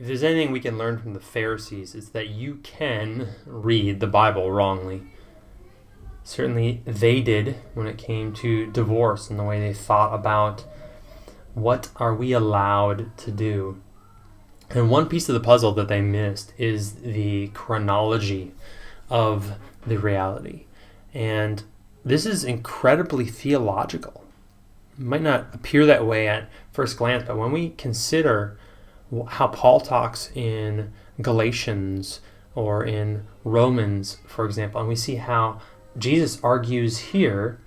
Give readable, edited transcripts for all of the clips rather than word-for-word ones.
if there's anything we can learn from the Pharisees, it's that you can read the Bible wrongly. Certainly they did when it came to divorce and the way they thought about what are we allowed to do. And one piece of the puzzle that they missed is the chronology of the reality. And this is incredibly theological. It might not appear that way at first glance, but when we consider how Paul talks in Galatians or in Romans, for example, and we see how Jesus argues here,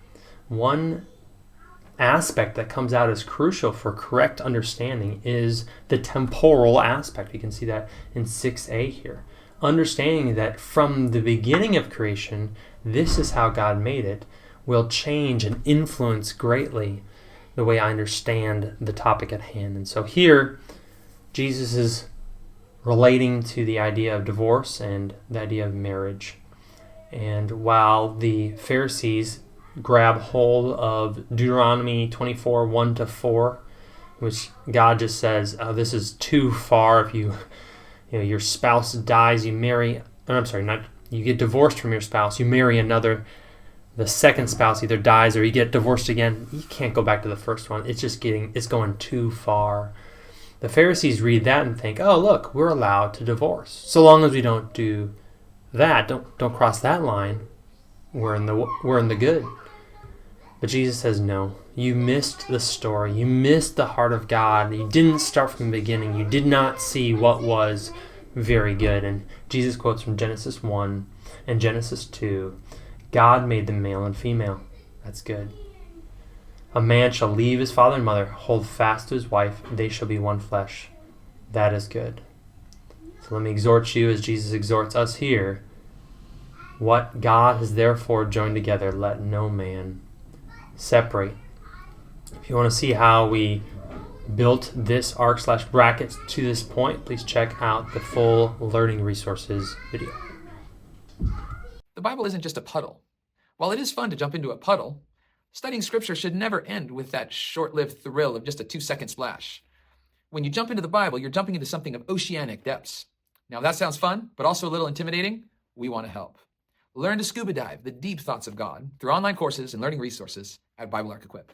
one aspect that comes out as crucial for correct understanding is the temporal aspect. You can see that in 6a here. Understanding that from the beginning of creation, this is how God made it, will change and influence greatly the way I understand the topic at hand. And so here, Jesus is relating to the idea of divorce and the idea of marriage. And while the Pharisees grab hold of Deuteronomy 24, 1-4, which God just says, oh, this is too far. If your spouse dies, you get divorced from your spouse, you marry another, the second spouse either dies or you get divorced again, you can't go back to the first one. It's going too far. The Pharisees read that and think, oh, look, we're allowed to divorce. So long as we don't do that, don't cross that line, we're in the good. But Jesus says, no, you missed the story. You missed the heart of God. You didn't start from the beginning. You did not see what was very good. And Jesus quotes from Genesis 1 and Genesis 2, God made them male and female. That's good. A man shall leave his father and mother, hold fast to his wife, they shall be one flesh. That is good. So let me exhort you as Jesus exhorts us here. What God has therefore joined together, let no man separate. If you want to see how we built this arc/bracket to this point, please check out the full learning resources video. The Bible isn't just a puddle. While it is fun to jump into a puddle, studying Scripture should never end with that short-lived thrill of just a 2-second splash. When you jump into the Bible, you're jumping into something of oceanic depths. Now, if that sounds fun, but also a little intimidating, we want to help. Learn to scuba dive the deep thoughts of God through online courses and learning resources at Bible Arc Equip.